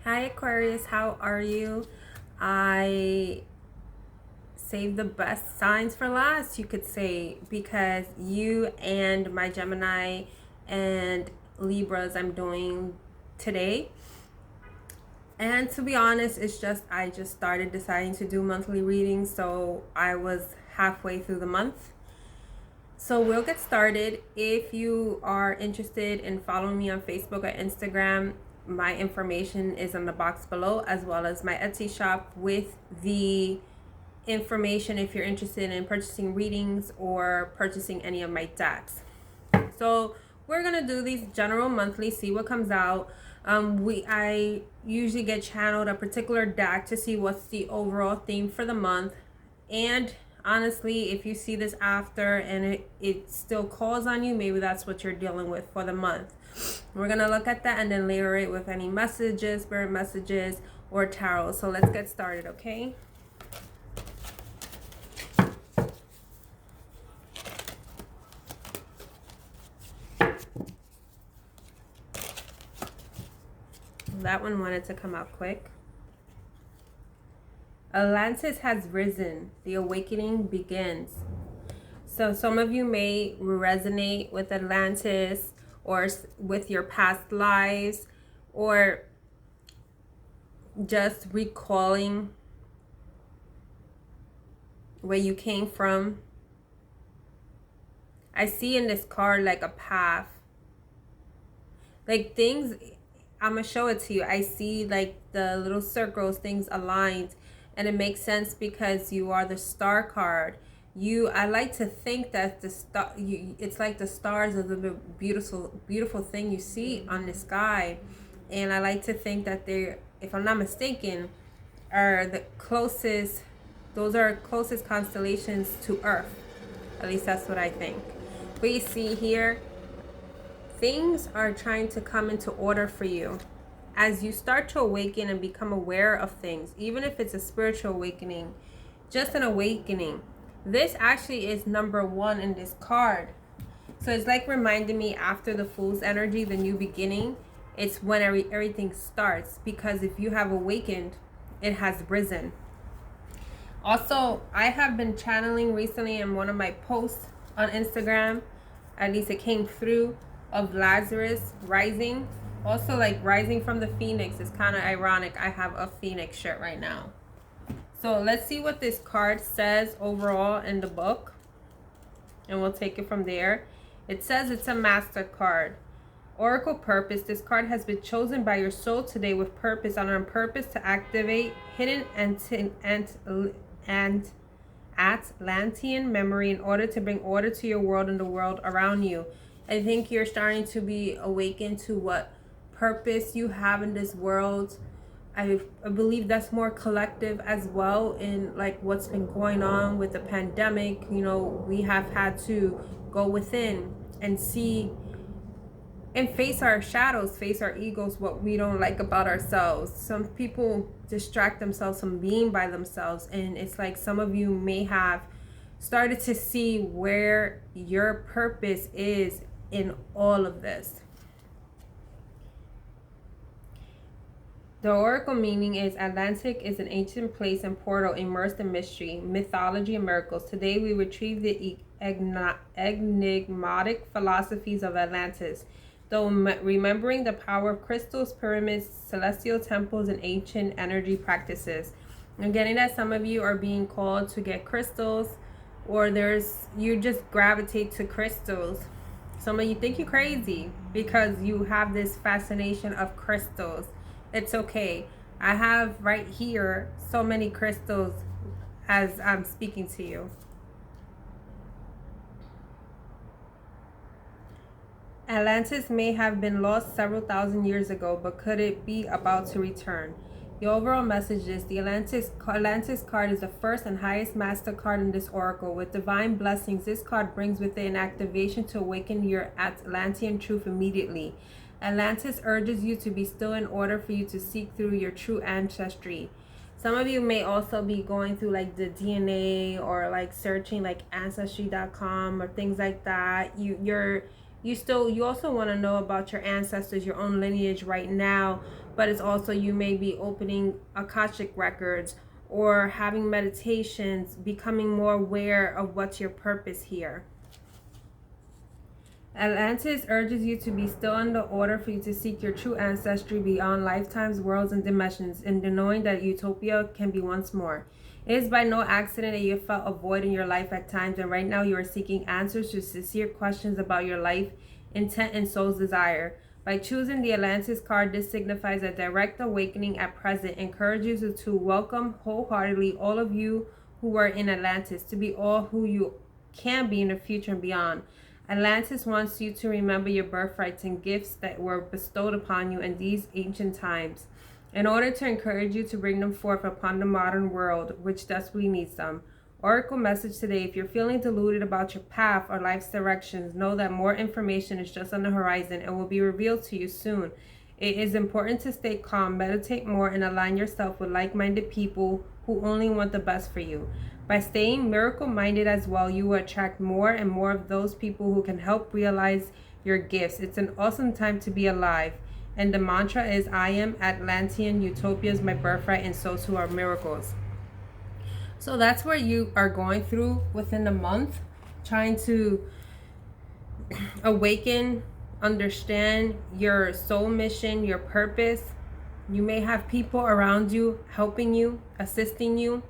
Hi Aquarius, how are you? I saved the best signs for last, you could say, because you and my Gemini and Libras I'm doing today. And to be honest, I just started deciding to do monthly readings, so I was halfway through the month. So we'll get started. If you are interested in following me on Facebook or Instagram, my information is in the box below, as well as my Etsy shop with the information if you're interested in purchasing readings or purchasing any of my decks. So we're gonna do these general monthly, see what comes out. I usually get channeled a particular deck to see what's the overall theme for the month. And honestly, if you see this after and it still calls on you, maybe that's what you're dealing with for the month. We're gonna look at that and then layer it with any messages, spirit messages, or tarot. So let's get started, okay? That one wanted to come out quick. Atlantis has risen. The awakening begins. So some of you may resonate with Atlantis or with your past lives, or just recalling where you came from. I see in this card like a path. Like things, I'm going to show it to you. I see like the little circles, things aligned. And it makes sense because you are the star card. I like to think that it's like the stars are the beautiful thing you see on the sky. And I like to think that they're, if I'm not mistaken, are the closest, those are closest constellations to Earth. At least that's what I think. But you see here, things are trying to come into order for you. As you start to awaken and become aware of things, even if it's a spiritual awakening, just an awakening. This actually is number one in this card. So it's like reminding me after the Fool's energy, the new beginning, it's when everything starts. Because if you have awakened, it has risen. Also, I have been channeling recently in one of my posts on Instagram, at least it came through, of Lazarus rising. Also, like rising from the phoenix is kind of ironic. I have a phoenix shirt right now. So let's see what this card says overall in the book, and we'll take it from there. It says it's a master card. Oracle purpose. This card has been chosen by your soul today with purpose, and on purpose to activate hidden and Atlantean memory in order to bring order to your world and the world around you. I think you're starting to be awakened to what purpose you have in this world. I believe that's more collective as well, in like what's been going on with the pandemic. You know, we have had to go within and see and face our shadows, face our egos, what we don't like about ourselves. Some people distract themselves from being by themselves, and it's like some of you may have started to see where your purpose is in all of this. The oracle meaning is Atlantic is an ancient place and portal immersed in mystery, mythology, and miracles. Today we retrieve the enigmatic philosophies of Atlantis, though remembering the power of crystals, pyramids, celestial temples, and ancient energy practices. I'm getting that some of you are being called to get crystals, or you just gravitate to crystals. Some of you think you're crazy because you have this fascination of crystals. It's okay. I have right here so many crystals as I'm speaking to you. Atlantis may have been lost several thousand years ago, but could it be about to return? The overall message is the Atlantis card is the first and highest master card in this oracle. With divine blessings, this card brings with it an activation to awaken your Atlantean truth immediately. Atlantis urges you to be still in order for you to seek through your true ancestry. Some of you may also be going through like the DNA or like searching like ancestry.com or things like that. You also want to know about your ancestors, your own lineage right now, but it's also you may be opening Akashic records or having meditations, becoming more aware of what's your purpose here. Atlantis urges you to be still in the order for you to seek your true ancestry beyond lifetimes, worlds, and dimensions, and knowing that utopia can be once more. It is by no accident that you have felt a void in your life at times, and right now you are seeking answers to sincere questions about your life, intent, and soul's desire. By choosing the Atlantis card, this signifies a direct awakening at present, encourages you to welcome wholeheartedly all of you who are in Atlantis, to be all who you can be in the future and beyond. Atlantis wants you to remember your birthrights and gifts that were bestowed upon you in these ancient times, in order to encourage you to bring them forth upon the modern world, which desperately needs them. Oracle message today: if you're feeling deluded about your path or life's directions, know that more information is just on the horizon and will be revealed to you soon. It is important to stay calm, meditate more, and align yourself with like-minded people who only want the best for you. By staying miracle-minded as well, you will attract more and more of those people who can help realize your gifts. It's an awesome time to be alive. And the mantra is, I am Atlantean, utopia is my birthright, and so too are miracles. So that's what you are going through within the month, trying to awaken, understand your soul mission, your purpose. You may have people around you helping you, assisting you.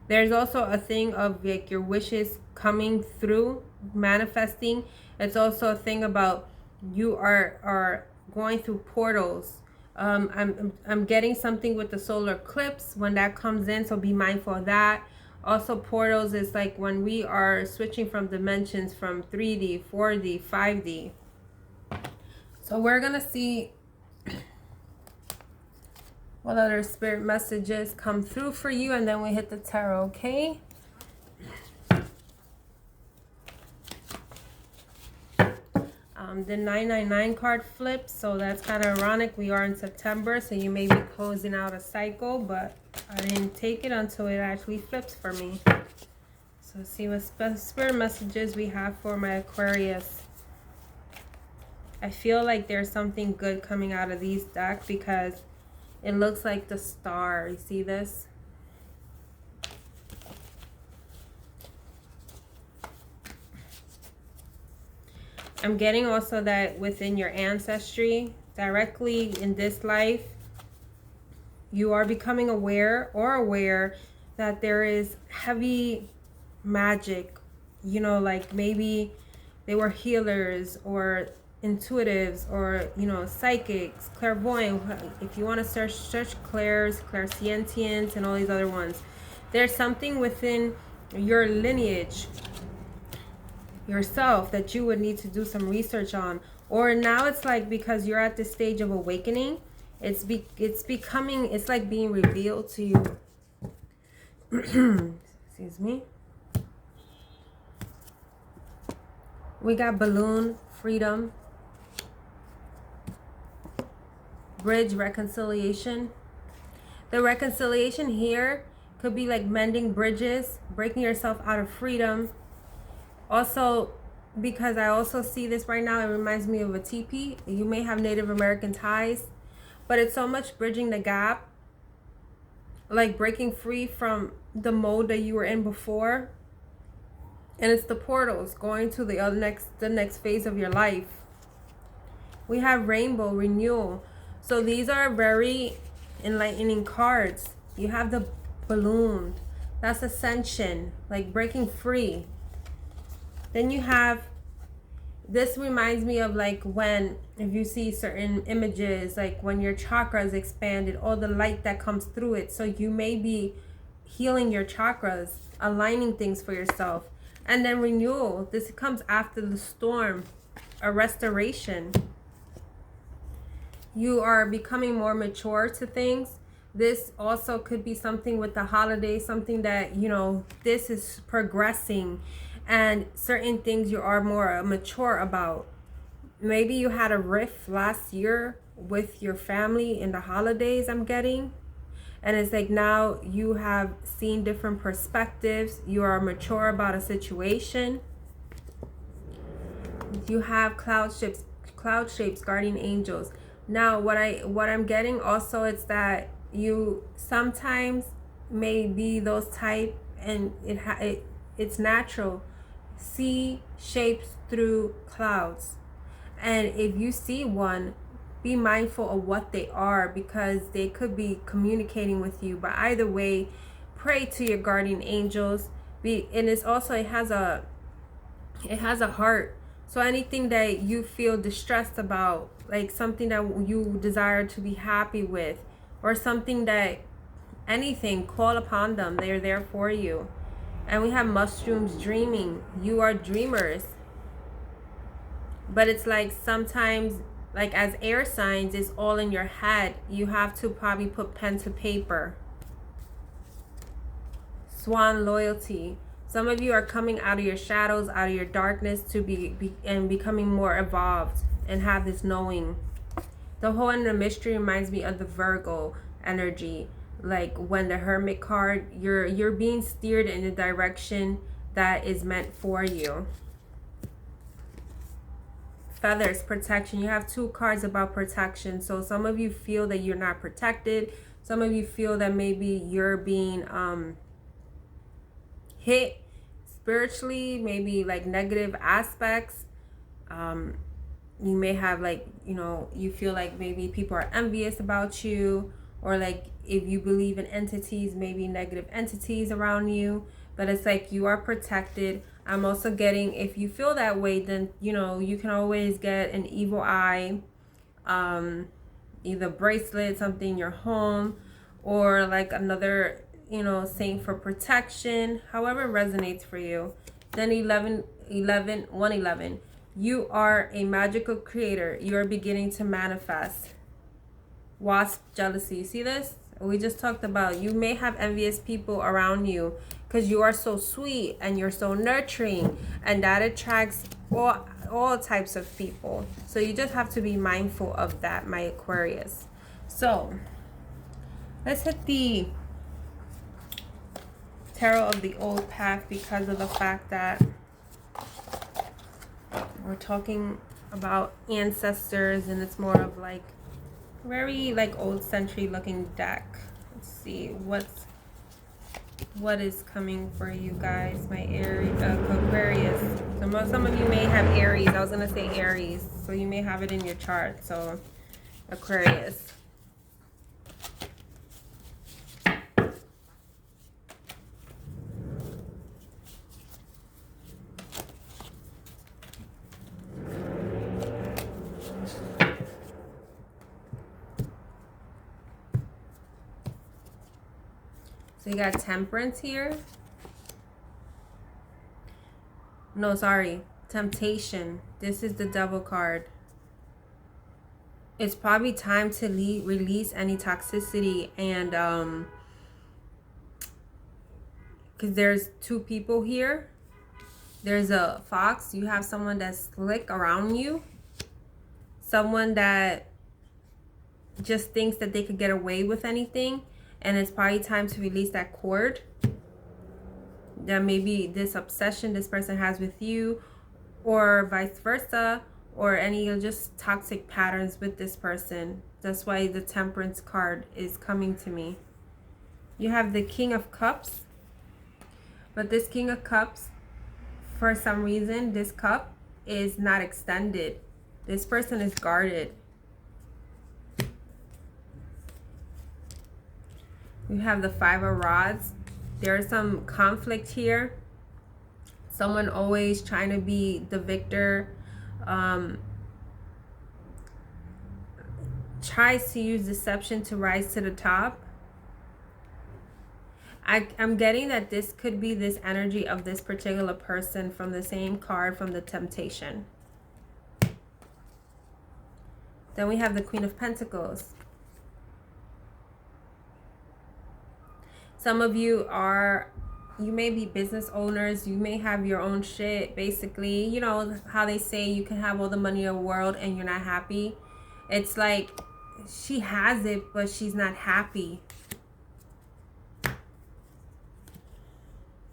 There's also a thing of like your wishes coming through, manifesting. It's also a thing about you are going through portals. I'm getting something with the solar eclipse when that comes in, so be mindful of that. Also, portals is like when we are switching from dimensions from 3D, 4D, 5D. So we're gonna see what other spirit messages come through for you, and then we hit the tarot, okay? The 999 card flips, so that's kind of ironic. We are in September, so you may be closing out a cycle, but I didn't take it until it actually flips for me. So let's see what spirit messages we have for my Aquarius. I feel like there's something good coming out of these decks because it looks like the star. You see this? I'm getting also that within your ancestry, directly in this life, you are becoming aware that there is heavy magic. You know, like maybe they were healers or intuitives or, you know, psychics, clairvoyant. If you want to search clairs, clairsentients, and all these other ones. There's something within your lineage, yourself, that you would need to do some research on. Or now it's like, because you're at this stage of awakening, it's becoming, it's like being revealed to you. Excuse me. We got balloon, freedom, bridge, reconciliation. The reconciliation here could be like mending bridges, breaking yourself out of freedom. Also, because I also see this right now, it reminds me of a teepee. You may have Native American ties, but it's so much bridging the gap, like breaking free from the mode that you were in before. And it's the portals going to the next phase of your life. We have rainbow, renewal. So these are very enlightening cards. You have the balloon. That's ascension, like breaking free. Then you have, this reminds me of like when, if you see certain images, like when your chakras expanded, all the light that comes through it. So you may be healing your chakras, aligning things for yourself. And then renewal, this comes after the storm, a restoration. You are becoming more mature to things. This also could be something with the holidays, something that, you know, this is progressing. And certain things you are more mature about. Maybe you had a rift last year with your family in the holidays, I'm getting. And it's like now you have seen different perspectives. You are mature about a situation. You have cloud shapes, guardian angels. Now, what I'm getting also is that you sometimes may be those type, and it's natural. See shapes through clouds, and if you see one, be mindful of what they are, because they could be communicating with you. But either way, pray to your guardian angels. And it's also, it has a heart. So anything that you feel distressed about, like something that you desire to be happy with, or something that, anything, call upon them. They're there for you. And we have mushrooms dreaming. You are dreamers. But it's like sometimes, like as air signs, it's all in your head. You have to probably put pen to paper. Swan loyalty. Some of you are coming out of your shadows, out of your darkness, to and becoming more evolved and have this knowing. The whole end of the mystery reminds me of the Virgo energy. Like when the Hermit card, you're being steered in the direction that is meant for you. Feathers, protection. You have 2 cards about protection. So some of you feel that you're not protected. Some of you feel that maybe you're being hit spiritually, maybe like negative aspects. You may have, like, you know, you feel like maybe people are envious about you, or like if you believe in entities, maybe negative entities around you. But it's like you are protected. I'm also getting, if you feel that way, then you know you can always get an evil eye, either bracelet, something in your home, or like another, you know, saying for protection, however it resonates for you. Then 111, you are a magical creator. You are beginning to manifest. Wasp, jealousy. You see this? We just talked about, you may have envious people around you because you are so sweet and you're so nurturing, and that attracts all types of people. So you just have to be mindful of that, my Aquarius. So let's hit the tarot of the old path, because of the fact that we're talking about ancestors, and it's more of like very like old century looking deck. Let's see what is coming for you guys, my Aries, Aquarius. So some of you may have Aries. I was gonna say Aries, so you may have it in your chart. So Aquarius. So you got Temperance here. No, sorry. Temptation. This is the Devil card. It's probably time to release any toxicity, and because there's 2 people here. There's a fox. You have someone that's slick around you. Someone that just thinks that they could get away with anything. And it's probably time to release that cord. That maybe this obsession this person has with you, or vice versa, or any just toxic patterns with this person. That's why the Temperance card is coming to me. You have the King of Cups. But this King of Cups, for some reason, this cup is not extended. This person is guarded. You have the 5 of Rods. There's some conflict here. Someone always trying to be the victor. Tries to use deception to rise to the top. I'm getting that this could be this energy of this particular person from the same card from the Temptation. Then we have the Queen of Pentacles. Some of you may be business owners. You may have your own shit. Basically, you know how they say you can have all the money in the world and you're not happy. It's like she has it, but she's not happy.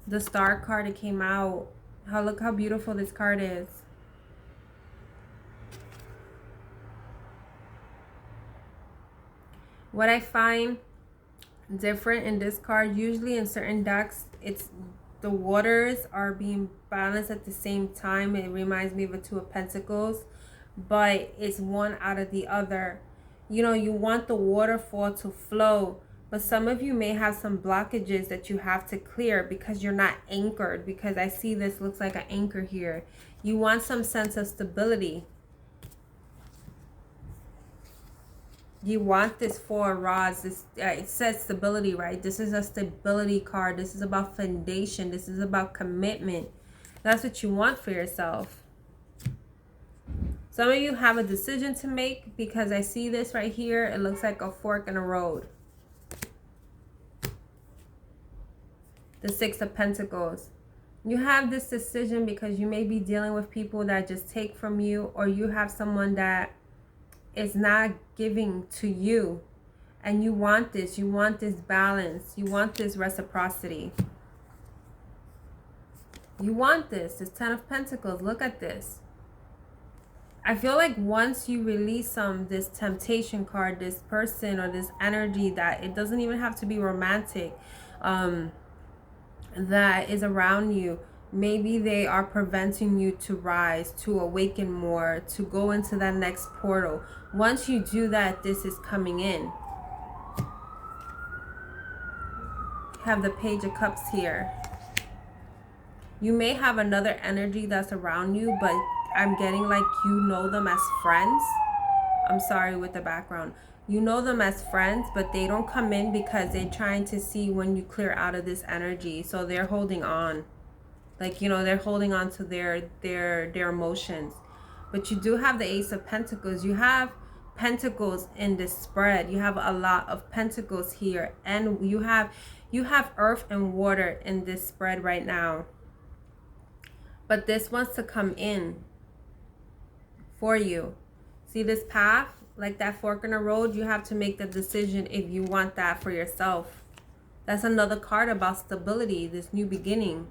The Star card that came out. Look how beautiful this card is. What I find different in this card, usually in certain decks, it's the waters are being balanced at the same time. It reminds me of a Two of Pentacles, but it's one out of the other. You know, you want the waterfall to flow, but some of you may have some blockages that you have to clear because you're not anchored, because I see this looks like an anchor here. You want some sense of stability. You want this Four of Rods. This it says stability, right? This is a stability card. This is about foundation. This is about commitment. That's what you want for yourself. Some of you have a decision to make, because I see this right here. It looks like a fork in a road. The Six of Pentacles. You have this decision because you may be dealing with people that just take from you, or you have someone that is not giving to you, and you want this balance, you want this reciprocity, you want this Ten of Pentacles. Look at this. I feel like once you release this temptation card, this person or this energy, that it doesn't even have to be romantic, that is around you, maybe they are preventing you to rise, to awaken more, to go into that next portal. Once you do that, this is coming in. Have the Page of Cups here. You may have another energy that's around you, but I'm getting like you know them as friends. I'm sorry with the background. You know them as friends, but they don't come in because they're trying to see when you clear out of this energy. So they're holding on. Like, you know, they're holding on to their emotions. But you do have the Ace of Pentacles. You have Pentacles in this spread. You have a lot of Pentacles here. And you have Earth and Water in this spread right now. But this wants to come in for you. See this path? Like that fork in the road, you have to make the decision if you want that for yourself. That's another card about stability, this new beginning.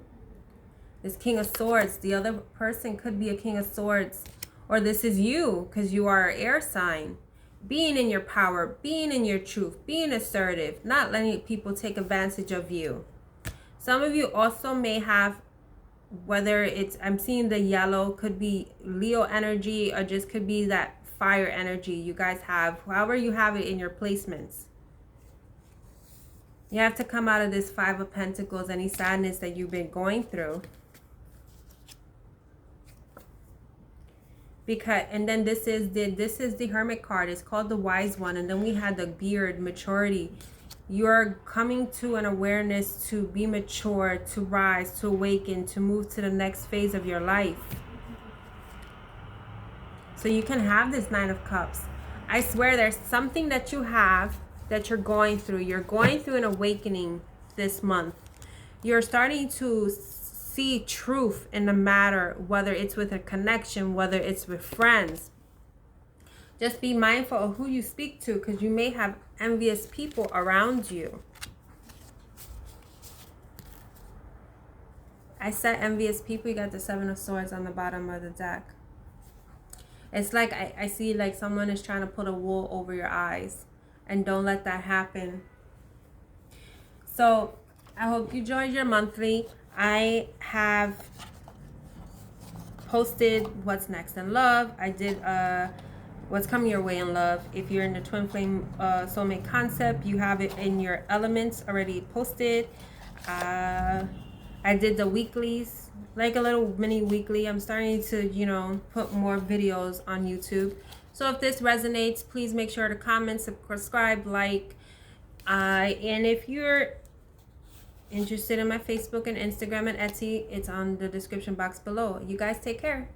This King of Swords, the other person could be a King of Swords. Or this is you, because you are an air sign. Being in your power, being in your truth, being assertive, not letting people take advantage of you. Some of you also may have, whether it's, I'm seeing the yellow, could be Leo energy, or just could be that fire energy you guys have, however you have it in your placements. You have to come out of this Five of Pentacles, any sadness that you've been going through. Because, and then this is the Hermit card. It's called the Wise One. And then we had the Beard, maturity. You're coming to an awareness to be mature, to rise, to awaken, to move to the next phase of your life. So you can have this Nine of Cups. I swear there's something that you have that you're going through. You're going through an awakening this month. You're starting to see truth in the matter, whether it's with a connection, whether it's with friends. Just be mindful of who you speak to, because you may have envious people around you. I said envious people. You got the Seven of Swords on the bottom of the deck. It's like I see like someone is trying to put a wool over your eyes, and don't let that happen. So I hope you enjoyed your monthly. I have posted what's next in love. I did what's coming your way in love. If you're in the twin flame soulmate concept, you have it in your elements already posted. I did the weeklies, like a little mini weekly. I'm starting to, you know, put more videos on YouTube. So if this resonates, please make sure to comment, subscribe, like. And if you're interested in my Facebook and Instagram and Etsy, it's on the description box below. You guys take care.